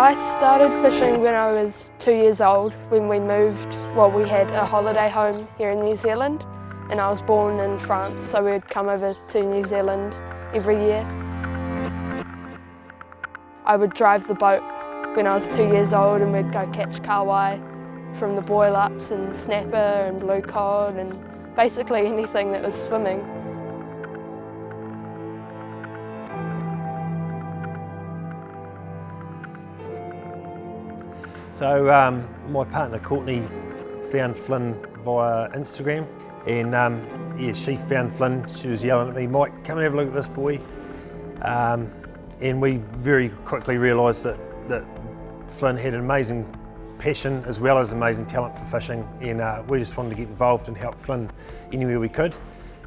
I started fishing when I was 2 years old when we moved. Well, we had a holiday home here in New Zealand and I was born in France, so we'd come over to New Zealand every year. I would drive the boat when I was 2 years old and we'd go catch kawai from the boil-ups and snapper and blue cod and basically anything that was swimming. So my partner Courtney found Flynn via Instagram and yeah, she found Flynn. She was yelling at me, "Mike, come and have a look at this boy." And we very quickly realised that Flynn had an amazing passion as well as amazing talent for fishing, and we just wanted to get involved and help Flynn anywhere we could.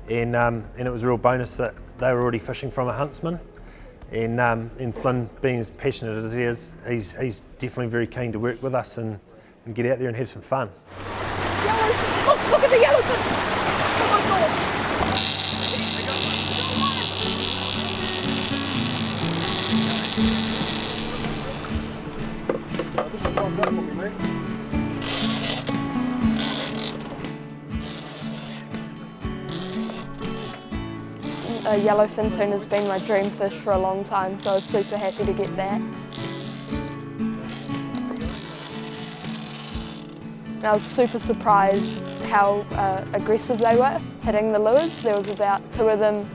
And it was a real bonus that they were already fishing from a Huntsman. And Flynn, being as passionate as he is, he's definitely very keen to work with us and get out there and have some fun. Yellowfin! Look at the yellowfin! Oh my God! This is one done for me, mate. A yellowfin tuna has been my dream fish for a long time, so I was super happy to get that. And I was super surprised how aggressive they were hitting the lures. There was about 2 of them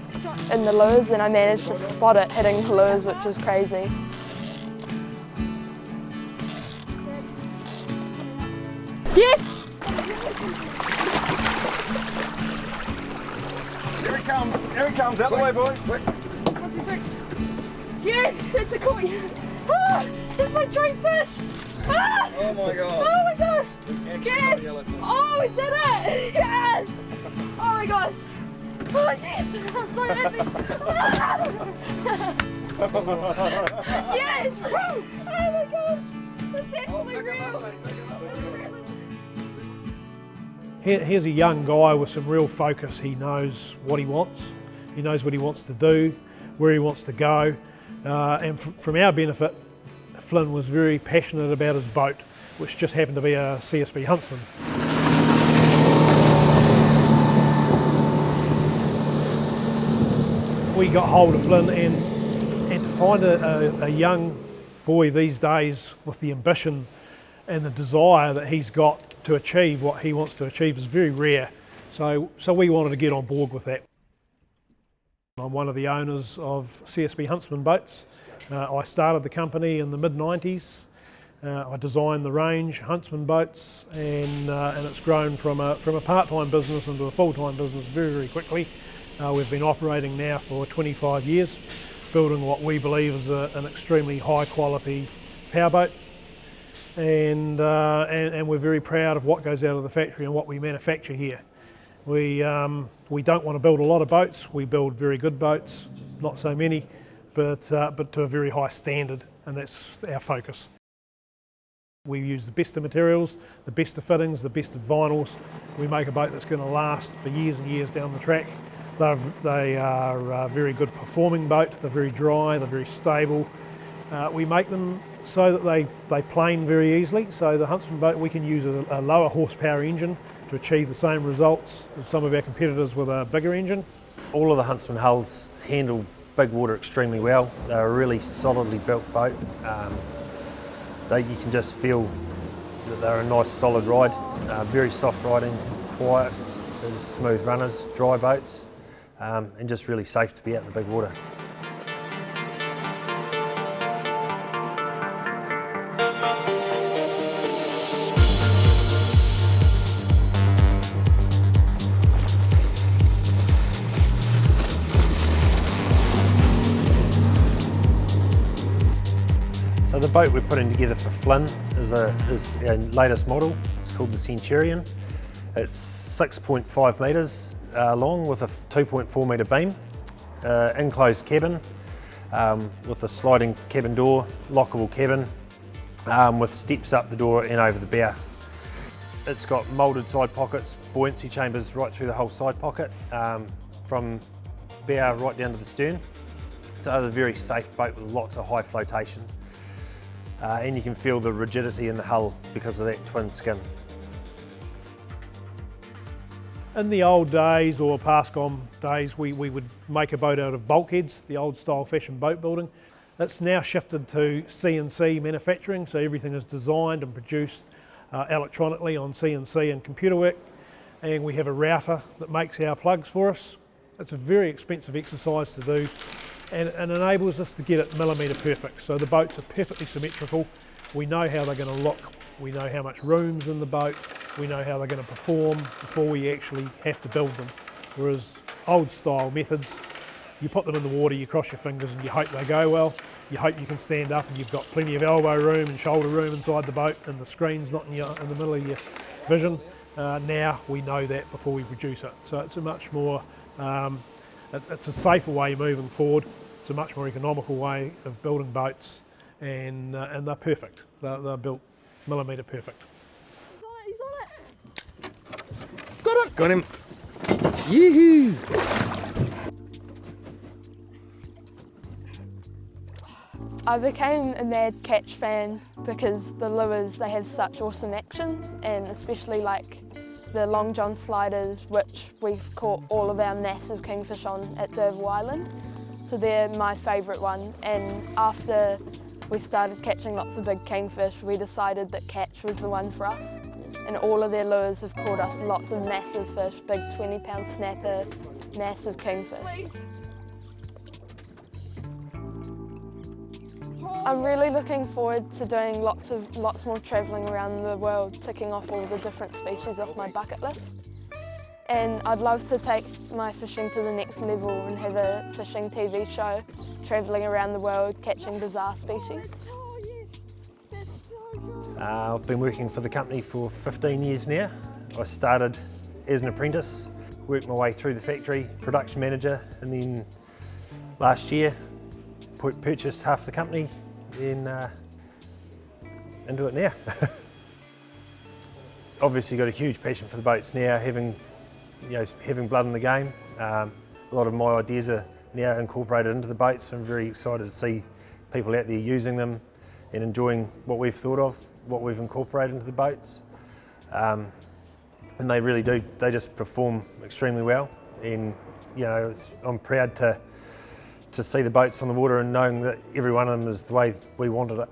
in the lures and I managed to spot it hitting the lures, which was crazy. Yes! Here he comes, out the way, boys. What do you think? Yes, that's a cool. Ah, that's my dream fish. Ah! Oh my God. Oh my gosh. Yes. Oh, we did it. Yes. Oh my gosh. Oh yes. I'm so happy. Ah! Yes. Oh my gosh. That's actually real. Here's a young guy with some real focus. He knows what he wants. He knows what he wants to do, where he wants to go. And from our benefit, Flynn was very passionate about his boat, which just happened to be a CSB Huntsman. We got hold of Flynn and to find a young boy these days with the ambition and the desire that he's got to achieve what he wants to achieve is very rare. So we wanted to get on board with that. I'm one of the owners of CSB Huntsman Boats. I started the company in the mid-90s. I designed the range, Huntsman Boats, and it's grown from a part-time business into a full-time business very, very quickly. We've been operating now for 25 years, building what we believe is an extremely high-quality powerboat. And we're very proud of what goes out of the factory and what we manufacture here. We don't want to build a lot of boats. We build very good boats, not so many, but to a very high standard, and that's our focus. We use the best of materials, the best of fittings, the best of vinyls. We make a boat that's going to last for years and years down the track. They are a very good performing boat. They're very dry, they're very stable. We make them so that they plane very easily. So the Huntsman boat, we can use a lower horsepower engine to achieve the same results as some of our competitors with a bigger engine. All of the Huntsman hulls handle big water extremely well. They're a really solidly built boat. You can just feel that they're a nice solid ride, very soft riding, quiet, they're just smooth runners, dry boats, and just really safe to be out in the big water. So the boat we're putting together for Flynn is our latest model. It's called the Centurion. It's 6.5 metres long with a 2.4 metre beam, enclosed cabin with a sliding cabin door, lockable cabin with steps up the door and over the bow. It's got moulded side pockets, buoyancy chambers right through the whole side pocket, from bow right down to the stern. So it's a very safe boat with lots of high flotation. and you can feel the rigidity in the hull because of that twin skin. In the old days, or past gone days, we would make a boat out of bulkheads, the old style fashion boat building. It's now shifted to CNC manufacturing, so everything is designed and produced electronically on CNC and computer work, and we have a router that makes our plugs for us. It's a very expensive exercise to do, and enables us to get it millimetre perfect. So the boats are perfectly symmetrical. We know how they're going to look, we know how much room's in the boat, we know how they're going to perform before we actually have to build them. Whereas old style methods, you put them in the water, you cross your fingers and you hope they go well. You hope you can stand up and you've got plenty of elbow room and shoulder room inside the boat and the screen's not in the middle of your vision. Now we know that before we produce it. So it's a much more, it's a safer way moving forward. It's a much more economical way of building boats, and they're perfect. They're built millimetre perfect. He's on it. Got him. Got him. Yee-hoo! I became a mad catch fan because the lures, they have such awesome actions, and especially like the long john sliders, which we've caught all of our massive kingfish on at D'Urville Island. So they're my favourite one, and after we started catching lots of big kingfish, we decided that catch was the one for us. And all of their lures have caught us lots of massive fish, big 20-pound snapper, massive kingfish. I'm really looking forward to doing lots more travelling around the world, ticking off all the different species off my bucket list. And I'd love to take my fishing to the next level and have a fishing TV show, travelling around the world, catching bizarre species. Oh yes, that's so good. I've been working for the company for 15 years now. I started as an apprentice, worked my way through the factory, production manager, and then last year purchased half the company and into it now. Obviously got a huge passion for the boats now, having blood in the game. A lot of my ideas are now incorporated into the boats. I'm very excited to see people out there using them and enjoying what we've thought of, what we've incorporated into the boats. And they really do, they just perform extremely well. And I'm proud to see the boats on the water and knowing that every one of them is the way we wanted it.